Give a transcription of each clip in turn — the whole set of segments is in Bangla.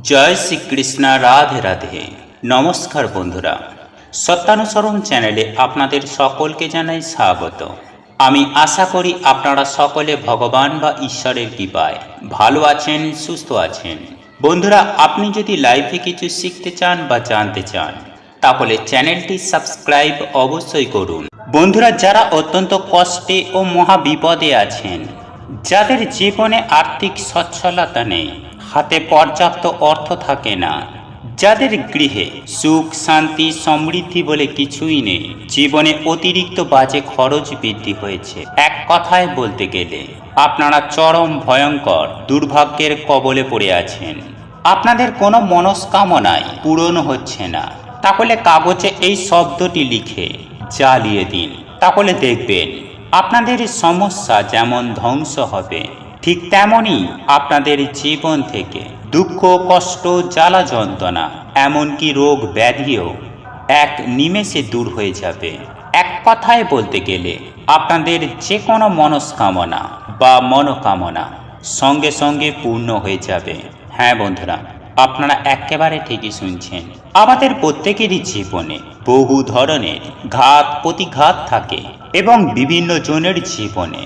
জয় শ্রীকৃষ্ণ, রাধে রাধে। নমস্কার বন্ধুরা, সত্যানুসরণ চ্যানেলে আপনাদের সকলকে জানাই স্বাগত। আমি আশা করি আপনারা সকলে ভগবান বা ঈশ্বরের কৃপায় ভালো আছেন, সুস্থ আছেন। বন্ধুরা, আপনি যদি লাইফে কিছু শিখতে চান বা জানতে চান তাহলে চ্যানেলটি সাবস্ক্রাইব অবশ্যই করুন। বন্ধুরা, যারা অত্যন্ত কষ্টে ও মহা বিপদে আছেন, যাদের জীবনে আর্থিক সচ্ছলতা নেই, হাতে পর্যাপ্ত অর্থ থাকে না, যাদের গৃহে সুখ শান্তি সমৃদ্ধি বলে কিছুই নেই, জীবনে অতিরিক্ত বাজে খরচ বৃদ্ধি হয়েছে, এক কথায় বলতে গেলে আপনারা চরম ভয়ঙ্কর দুর্ভাগ্যের কবলে পড়ে আছেন। আপনাদের কোনো মনস্কামনাই পূরণ হচ্ছে না, তাহলে কাগজে এই শব্দটি লিখে জ্বালিয়ে দিন। তাহলে দেখবেন আপনাদের সমস্যা যেমন ধ্বংস হবে, ঠিক তেমনই আপনাদের জীবন থেকে দুঃখ, কষ্ট, জ্বালা যন্ত্রণা, এমনকি রোগ ব্যাধিও এক নিমেষে দূর হয়ে যাবে। এক কথায় বলতে গেলে আপনাদের যে কোনো মনস্কামনা বা মনোকামনা সঙ্গে সঙ্গে পূর্ণ হয়ে যাবে। হ্যাঁ বন্ধুরা, আপনারা একেবারে ঠিকই শুনছেন। আমাদের প্রত্যেকেরই জীবনে বহু ধরনের ঘাত প্রতিঘাত থাকে এবং বিভিন্ন জনের জীবনে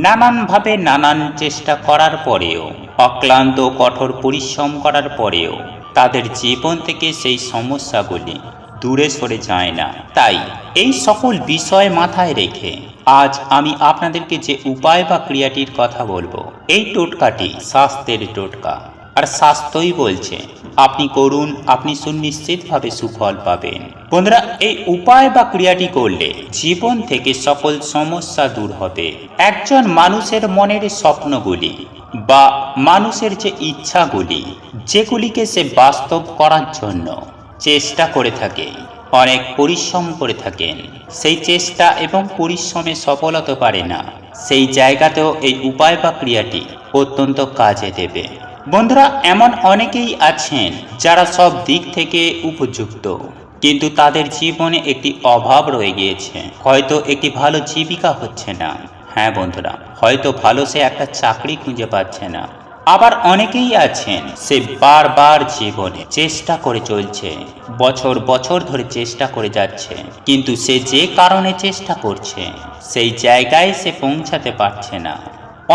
নানানভাবে নানান চেষ্টা করার পরেও, অক্লান্ত কঠোর পরিশ্রম করার পরেও তাদের জীবন থেকে সেই সমস্যাগুলি দূরে সরে যায় না। তাই এই সকল বিষয় মাথায় রেখে আজ আমি আপনাদেরকে যে উপায় বা ক্রিয়াটির কথা বলবো, এই টোটকাটি স্বাস্থ্যের টোটকা। আর স্বাস্থ্যই বলছে আপনি করুন, আপনি সুনিশ্চিতভাবে সুফল পাবেন। বন্ধুরা, এই উপায় বা ক্রিয়াটি করলে জীবন থেকে সকল সমস্যা দূর হবে। একজন মানুষের মনের স্বপ্নগুলি বা মানুষের যে ইচ্ছাগুলি, যেগুলিকে সে বাস্তব করার জন্য চেষ্টা করে থাকে, অনেক পরিশ্রম করে থাকেন, সেই চেষ্টা এবং পরিশ্রমে সফল হতে পারে না, সেই জায়গাতেও এই উপায় বা ক্রিয়াটি অত্যন্ত কাজে দেবে। বন্ধুরা, এমন অনেকেই আছেন যারা সব দিক থেকে উপযুক্ত, কিন্তু তাদের জীবনে একটি অভাব রয়ে গিয়েছে। হয়তো একটি ভালো জীবিকা হচ্ছে না, হ্যাঁ বন্ধুরা, হয়তো ভালো সে একটা চাকরি খুঁজে পাচ্ছে না। আবার অনেকেই আছেন সে বারবার জীবনে চেষ্টা করে চলছে, বছর বছর ধরে চেষ্টা করে যাচ্ছে, কিন্তু সে যে কারণে চেষ্টা করছে সেই জায়গায় সে পৌঁছাতে পারছে না।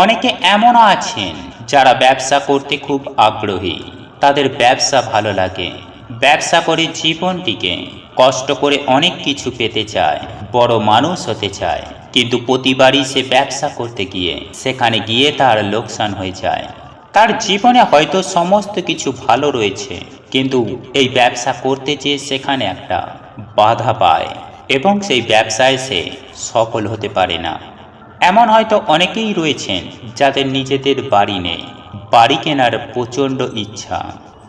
অনেকে এমনও আছেন যারা ব্যবসা করতে খুব আগ্রহী, তাদের ব্যবসা ভালো লাগে, ব্যবসা করে জীবনটিকে কষ্ট করে অনেক কিছু পেতে চায়, বড় মানুষ হতে চায়, কিন্তু প্রতিবারই সে ব্যবসা করতে গিয়ে সেখানে গিয়ে তার লোকসান হয়ে যায়। তার জীবনে হয়তো সমস্ত কিছু ভালো রয়েছে, কিন্তু এই ব্যবসা করতে যেয়ে সেখানে একটা বাধা পায় এবং সেই ব্যবসায় সে সফল হতে পারে না। এমন হয়তো অনেকেই রয়েছেন যাদের নিজেদের বাড়ি নেই, বাড়ি কেনার প্রচণ্ড ইচ্ছা,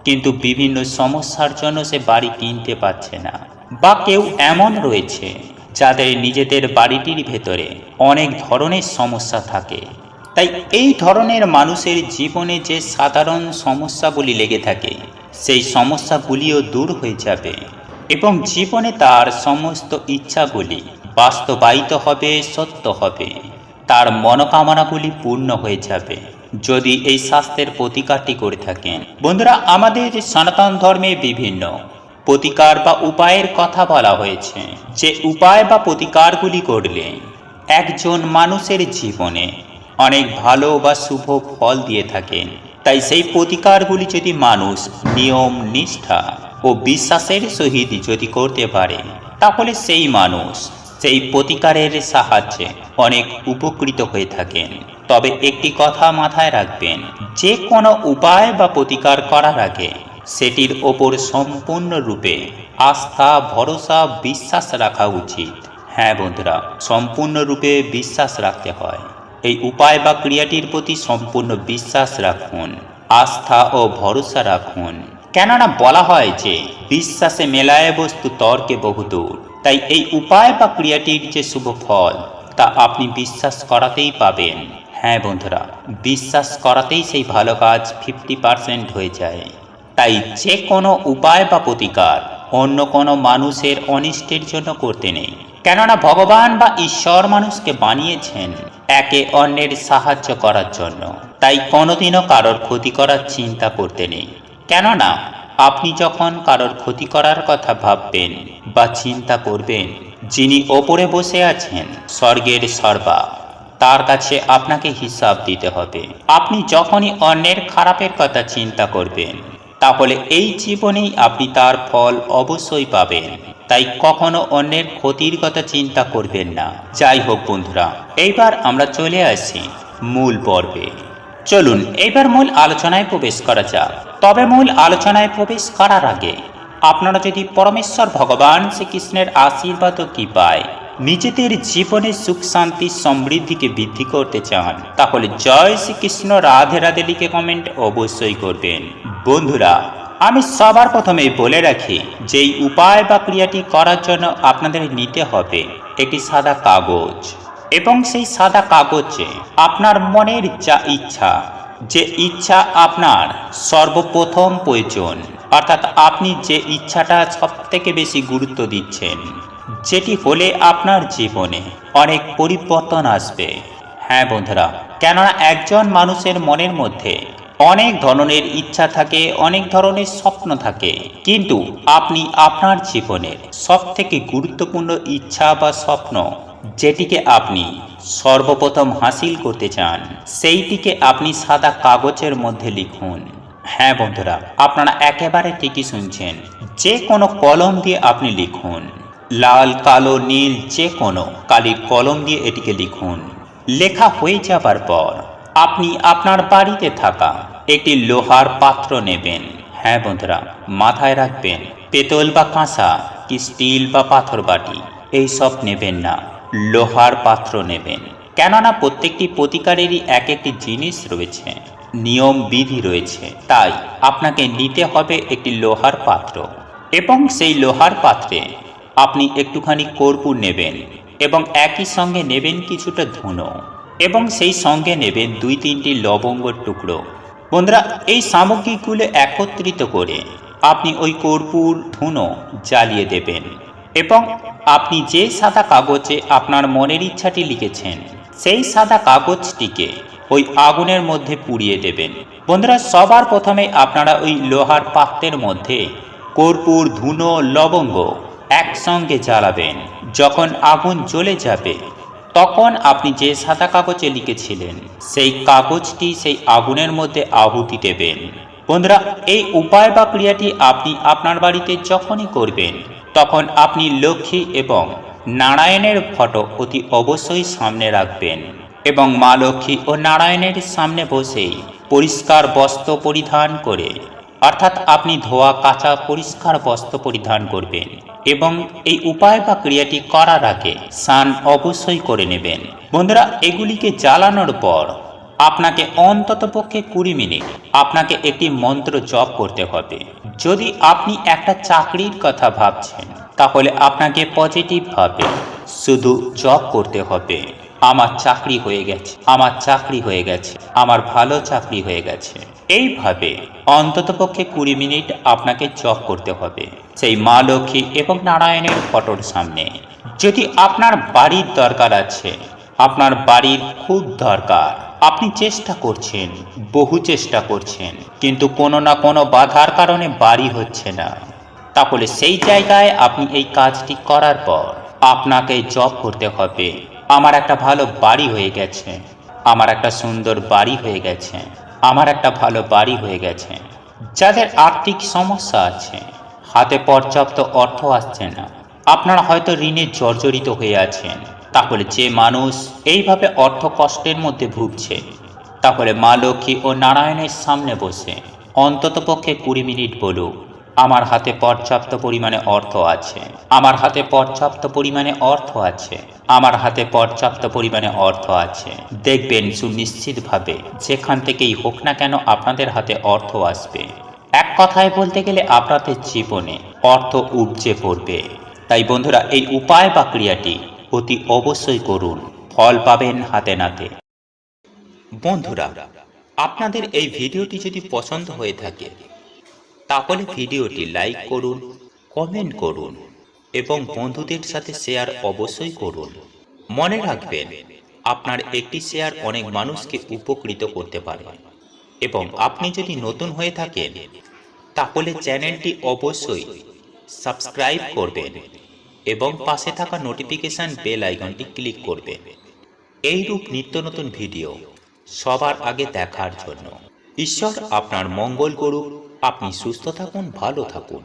কিন্তু বিভিন্ন সমস্যার জন্য সে বাড়ি কিনতে পারছে না। বা কেউ এমন রয়েছে যাদের নিজেদের বাড়িটির ভেতরে অনেক ধরনের সমস্যা থাকে। তাই এই ধরনের মানুষের জীবনে যে সাধারণ সমস্যাগুলি লেগে থাকে, সেই সমস্যাগুলিও দূর হয়ে যাবে এবং জীবনে তার সমস্ত ইচ্ছাগুলি বাস্তবায়িত হবে, সত্য হবে, তার মনোকামনাগুলি পূর্ণ হয়ে যাবে যদি এই স্বাস্থ্যের প্রতিকারটি করে থাকেন। বন্ধুরা, আমাদের সনাতন ধর্মে বিভিন্ন প্রতিকার বা উপায়ের কথা বলা হয়েছে, যে উপায় বা প্রতিকারগুলি করলে একজন মানুষের জীবনে অনেক ভালো বা শুভ ফল দিয়ে থাকেন। তাই সেই প্রতিকারগুলি যদি মানুষ নিয়ম, নিষ্ঠা ও বিশ্বাসের সহিত যদি করতে পারে, তাহলে সেই মানুষ সেই প্রতিকারের সাহায্যে অনেক উপকৃত হয়ে থাকেন। তবে একটি কথা মাথায় রাখবেন, যে কোনো উপায় বা প্রতিকার করার আগে সেটির ওপর সম্পূর্ণরূপে আস্থা, ভরসা, বিশ্বাস রাখা উচিত। হ্যাঁ বন্ধুরা, সম্পূর্ণরূপে বিশ্বাস রাখতে হয়। এই উপায় বা ক্রিয়াটির প্রতি সম্পূর্ণ বিশ্বাস রাখুন, আস্থা ও ভরসা রাখুন। কেননা বলা হয় যে বিশ্বাসে মেলায় বস্তু তর্কে বহুদূর। তাই এই উপায় বা ক্রিয়াটির যে শুভ ফল তা আপনি বিশ্বাস করাতেই পাবেন। হ্যাঁ বন্ধুরা, বিশ্বাস করাতেই সেই ভালো কাজ 50% হয়ে যায়। তাই যে কোনো উপায় বা প্রতিকার অন্য কোনো মানুষের অনিষ্টের জন্য করতে নেই, কেননা ভগবান বা ঈশ্বর মানুষকে বানিয়েছেন একে অন্যের সাহায্য করার জন্য। তাই কোনোদিনও কারোর ক্ষতি করার চিন্তা করতে নেই। কেননা আপনি যখন কারোর ক্ষতি করার কথা ভাববেন বা চিন্তা করবেন, যিনি ওপরে বসে আছেন স্বর্গের সর্বা, তার কাছে আপনাকে হিসাব দিতে হবে। আপনি যখনই অন্যের খারাপের কথা চিন্তা করবেন, তাহলে এই জীবনেই আপনি তার ফল অবশ্যই পাবেন। তাই কখনো অন্যের ক্ষতির কথা চিন্তা করবেন না। যাই হোক বন্ধুরা, এইবার আমরা চলে আসি মূল পর্বে। চলুন এইবার মূল আলোচনায় প্রবেশ করা যাক। তবে মূল আলোচনায় প্রবেশ করার আগে আপনারা যদি পরমেশ্বর ভগবান শ্রীকৃষ্ণের আশীর্বাদ ও কৃপায় নিজেদের জীবনের সুখ শান্তি সমৃদ্ধিকে বৃদ্ধি করতে চান, তাহলে জয় শ্রীকৃষ্ণ রাধে রাধে লিখে কমেন্ট অবশ্যই করবেন। বন্ধুরা, আমি সবার প্রথমেই বলে রাখি যে এই উপায় বা ক্রিয়াটি করার জন্য আপনাদের নিতে হবে একটি সাদা কাগজ, এবং সেই সাদা কাগজে আপনার মনের যা ইচ্ছা, যে ইচ্ছা আপনার সর্বপ্রথম প্রয়োজন, অর্থাৎ আপনি যে ইচ্ছাটা সব থেকে বেশি গুরুত্ব দিচ্ছেন, যেটি হলে আপনার জীবনে অনেক পরিবর্তন আসবে। হ্যাঁ বন্ধুরা, কেননা একজন মানুষের মনের মধ্যে অনেক ধরনের ইচ্ছা থাকে, অনেক ধরনের স্বপ্ন থাকে, কিন্তু আপনি আপনার জীবনের সব থেকে গুরুত্বপূর্ণ ইচ্ছা বা স্বপ্ন, যেটিকে আপনি সর্বপ্রথম হাসিল করতে চান, সেইটিকে আপনি সাদা কাগজের মধ্যে লিখুন। হ্যাঁ বন্ধুরা, আপনারা একেবারে ঠিকই শুনছেন, যে কোনো কলম দিয়ে আপনি লিখুন। লাল, কালো, নীল যে কোনো কালির কলম দিয়ে এটিকে লিখুন। লেখা হয়ে যাবার পর আপনি আপনার বাড়িতে থাকা একটি লোহার পাত্র নেবেন। হ্যাঁ বন্ধুরা, মাথায় রাখবেন, পেতল বা কাঁসা কি স্টিল বা পাথর বাটি এইসব নেবেন না, লোহার পাত্র নেবেন। কেননা প্রত্যেকটি প্রতিকারেরই এক একটি জিনিস রয়েছে, নিয়ম বিধি রয়েছে, তাই আপনাকে নিতে হবে একটি লোহার পাত্র, এবং সেই লোহার পাত্রে আপনি একটুখানি কর্পূর নেবেন, এবং একই সঙ্গে নেবেন কিছুটা ধুনো, এবং সেই সঙ্গে নেবেন 2-3টি লবঙ্গর টুকরো। বন্ধুরা, এই সামগ্রীগুলো একত্রিত করে আপনি ওই কর্পূর ধুনো জ্বালিয়ে দেবেন, এবং আপনি যে সাদা কাগজে আপনার মনের ইচ্ছাটি লিখেছেন, সেই সাদা কাগজটিকে ওই আগুনের মধ্যে পুড়িয়ে দেবেন। বন্ধুরা, সবার প্রথমে আপনারা ওই লোহার পাত্রের মধ্যে কর্পূর, ধুনো, লবঙ্গ একসঙ্গে জ্বালাবেন। যখন আগুন জ্বলে যাবে, তখন আপনি যে সাদা কাগজে লিখেছিলেন সেই কাগজটি সেই আগুনের মধ্যে আহুতি দেবেন। বন্ধুরা, এই উপায় বা ক্রিয়াটি আপনি আপনার বাড়িতে যখনই করবেন, তখন আপনি লক্ষ্মী এবং নারায়ণের ফটো অতি অবশ্যই সামনে রাখবেন, এবং মা লক্ষ্মী ও নারায়ণের সামনে বসেই পরিষ্কার বস্ত্র পরিধান করে, অর্থাৎ আপনি ধোয়া কাচা পরিষ্কার বস্ত্র পরিধান করবেন, এবং এই উপায় বা ক্রিয়াটি করার আগে স্নান অবশ্যই করে নেবেন। বন্ধুরা, এগুলিকে জ্বালানোর পর আপনাকে অন্ততপক্ষে 20 মিনিট আপনাকে একটি মন্ত্র জপ করতে হবে। যদি আপনি একটা চাকরির কথা ভাবছেন, তাহলে আপনাকে পজিটিভভাবে শুধু জপ করতে হবে, আমার চাকরি হয়ে গেছে, আমার চাকরি হয়ে গেছে, আমার ভালো চাকরি হয়ে গেছে। এইভাবে অন্ততপক্ষে 20 মিনিট আপনাকে জপ করতে হবে সেই মা লক্ষ্মী এবং নারায়ণের ফটোর সামনে। যদি আপনার বাড়ির দরকার আছে, আপনার বাড়ির খুব দরকার, আপনি চেষ্টা করছেন, বহু চেষ্টা করছেন, কিন্তু কোনো না কোনো বাধার কারণে বাড়ি হচ্ছে না, তাহলে সেই জায়গায় আপনি এই কাজটি করার পর আপনাকে জব করতে হবে, আমার একটা ভালো বাড়ি হয়ে গেছে, আমার একটা সুন্দর বাড়ি হয়ে গেছে, আমার একটা ভালো বাড়ি হয়ে গেছে। যাদের আর্থিক সমস্যা আছে, হাতে পর্যাপ্ত অর্থ আসছে না, আপনারা হয়তো ঋণে জর্জরিত হয়ে আছেন, তাহলে যে মানুষ এইভাবে অর্থ কষ্টের মধ্যে ভুগছে, তাহলে মা লক্ষ্মী ও নারায়ণের সামনে বসে অন্ততপক্ষে 20 মিনিট বলুক, আমার হাতে পর্যাপ্ত পরিমাণে অর্থ আছে, আমার হাতে পর্যাপ্ত পরিমাণে অর্থ আছে, আমার হাতে পর্যাপ্ত পরিমাণে অর্থ আছে। দেখবেন সুনিশ্চিতভাবে যেখান থেকেই হোক না কেন আপনাদের হাতে অর্থ আসবে। এক কথায় বলতে গেলে আপনাদের জীবনে অর্থ উপচে পড়বে। তাই বন্ধুরা, এই উপায় বা ক্রিয়াটি অতি অবশ্যই করুন, ফল পাবেন হাতে নাতে। বন্ধুরা, আপনাদের এই ভিডিওটি যদি পছন্দ হয়ে থাকে, তাহলে ভিডিওটি লাইক করুন, কমেন্ট করুন, এবং বন্ধুদের সাথে শেয়ার অবশ্যই করুন। মনে রাখবেন, আপনার একটি শেয়ার অনেক মানুষকে উপকৃত করতে পারে। এবং আপনি যদি নতুন হয়ে থাকেন, তাহলে চ্যানেলটি অবশ্যই সাবস্ক্রাইব করবেন এবং পাশে থাকা নোটিফিকেশন বেল আইকনটি ক্লিক করবেন এইরূপ নিত্য নতুন ভিডিও সবার আগে দেখার জন্য। ঈশ্বর আপনার মঙ্গল করুক। আপনি সুস্থ থাকুন, ভালো থাকুন।